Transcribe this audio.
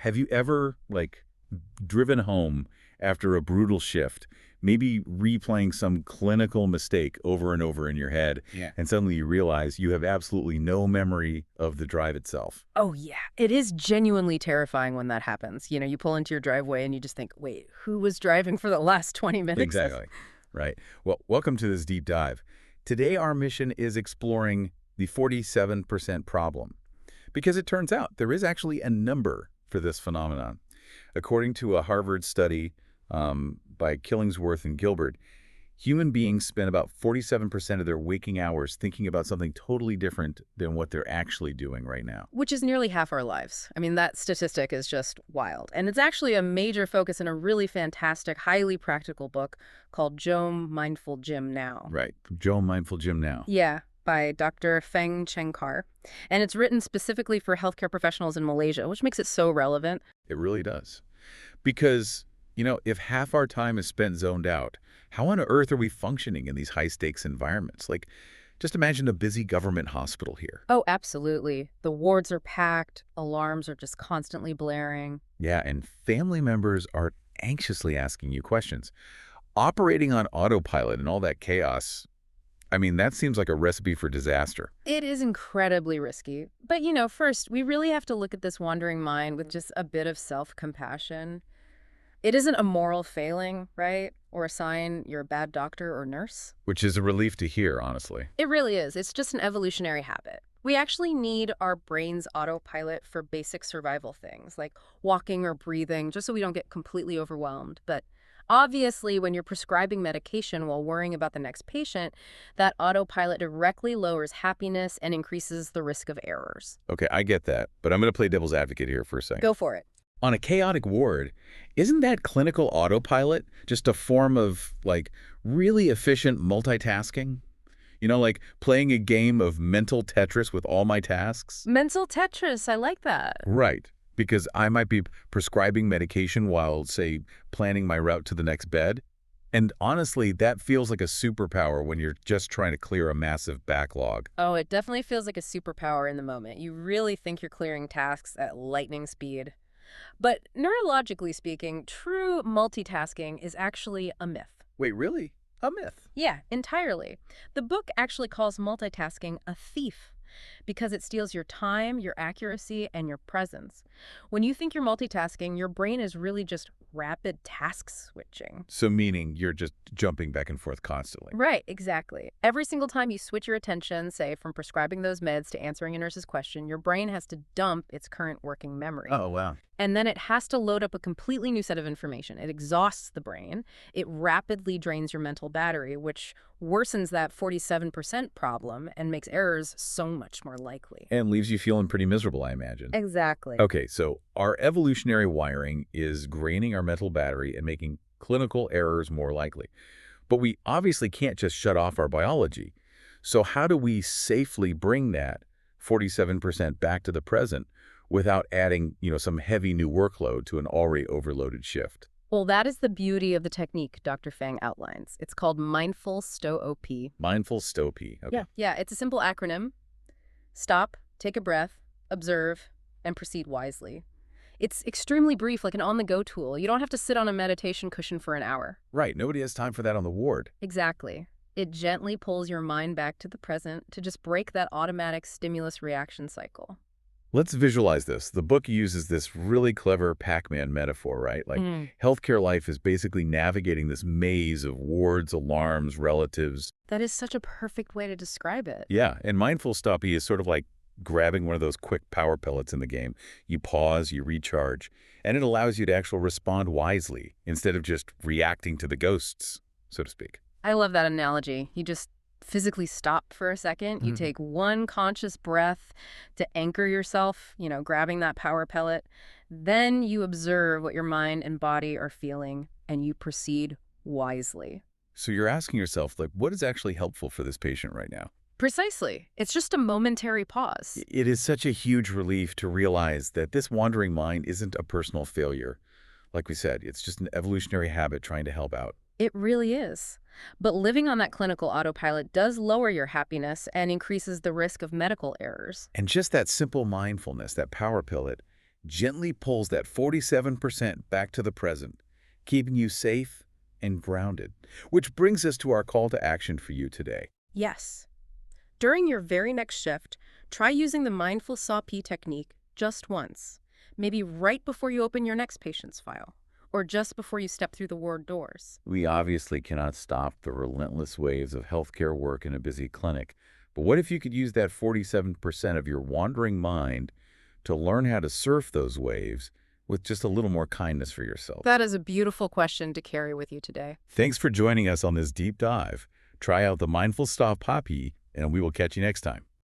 Have you ever, driven home after a brutal shift, maybe replaying some clinical mistake over and over in your head, Yeah. and suddenly you realize you have absolutely no memory of the drive itself? Oh, yeah. It is genuinely terrifying when that happens. You pull into your driveway and you just think, wait, who was driving for the last 20 minutes? Exactly. Right. Well, welcome to this deep dive. Today, our mission is exploring the 47% problem, because it turns out there is actually a number for this phenomenon. According to a Harvard study by Killingsworth and Gilbert, human beings spend about 47% of their waking hours thinking about something totally different than what they're actually doing right now. Which is nearly half our lives. I mean, that statistic is just wild. And it's actually a major focus in a really fantastic, highly practical book called Joe Mindful Gym Now. Right. Joe Mindful Gym Now. Yeah, by Dr. Feng Chengkar. And it's written specifically for healthcare professionals in Malaysia, which makes it so relevant. It really does. Because, if half our time is spent zoned out, how on earth are we functioning in these high-stakes environments? Just imagine a busy government hospital here. Oh, absolutely. The wards are packed. Alarms are just constantly blaring. Yeah, and family members are anxiously asking you questions. Operating on autopilot and all that chaos, that seems like a recipe for disaster. It is incredibly risky. But, first, we really have to look at this wandering mind with just a bit of self-compassion. It isn't a moral failing, right? Or a sign you're a bad doctor or nurse. Which is a relief to hear, honestly. It really is. It's just an evolutionary habit. We actually need our brain's autopilot for basic survival things, like walking or breathing, just so we don't get completely overwhelmed. But obviously, when you're prescribing medication while worrying about the next patient, that autopilot directly lowers happiness and increases the risk of errors. Okay, I get that, but I'm going to play devil's advocate here for a second. Go for it. On a chaotic ward, isn't that clinical autopilot just a form of, really efficient multitasking? Like playing a game of mental Tetris with all my tasks? Mental Tetris, I like that. Right, because I might be prescribing medication while, say, planning my route to the next bed. And honestly, that feels like a superpower when you're just trying to clear a massive backlog. Oh, it definitely feels like a superpower in the moment. You really think you're clearing tasks at lightning speed. But neurologically speaking, true multitasking is actually a myth. Wait, really? A myth? Yeah, entirely. The book actually calls multitasking a thief because it steals your time, your accuracy, and your presence. When you think you're multitasking, your brain is really just rapid task switching. So meaning you're just jumping back and forth constantly. Right, exactly. Every single time you switch your attention, say, from prescribing those meds to answering a nurse's question, your brain has to dump its current working memory. Oh, wow. And then it has to load up a completely new set of information. It exhausts the brain. It rapidly drains your mental battery, which worsens that 47% problem and makes errors so much more likely. And leaves you feeling pretty miserable, I imagine. Exactly. Okay, so our evolutionary wiring is draining our mental battery and making clinical errors more likely. But we obviously can't just shut off our biology. So how do we safely bring that 47% back to the present without adding, some heavy new workload to an already overloaded shift? Well, that is the beauty of the technique Dr. Fang outlines. It's called Mindful Stow-OP. Mindful Stow-OP. Okay. Yeah, it's a simple acronym. Stop, take a breath, observe, and proceed wisely. It's extremely brief, like an on-the-go tool. You don't have to sit on a meditation cushion for an hour. Right. Nobody has time for that on the ward. Exactly. It gently pulls your mind back to the present to just break that automatic stimulus reaction cycle. Let's visualize this. The book uses this really clever Pac-Man metaphor, right? Healthcare life is basically navigating this maze of wards, alarms, relatives. That is such a perfect way to describe it. Yeah, and mindful stoppy is sort of like grabbing one of those quick power pellets in the game. You pause, you recharge, and it allows you to actually respond wisely instead of just reacting to the ghosts, so to speak. I love that analogy. You just physically stop for a second. You take one conscious breath to anchor yourself, grabbing that power pellet. Then you observe what your mind and body are feeling, and you proceed wisely. So you're asking yourself, what is actually helpful for this patient right now? Precisely. It's just a momentary pause. It is such a huge relief to realize that this wandering mind isn't a personal failure. Like we said, it's just an evolutionary habit trying to help out. It really is. But living on that clinical autopilot does lower your happiness and increases the risk of medical errors. And just that simple mindfulness, that power pellet, gently pulls that 47% back to the present, keeping you safe and grounded. Which brings us to our call to action for you today. Yes. During your very next shift, try using the mindful saw-P technique just once. Maybe right before you open your next patient's file, or just before you step through the ward doors. We obviously cannot stop the relentless waves of healthcare work in a busy clinic, but what if you could use that 47% of your wandering mind to learn how to surf those waves with just a little more kindness for yourself? That is a beautiful question to carry with you today. Thanks for joining us on this deep dive. Try out the Mindful Stop Poppy, and we will catch you next time.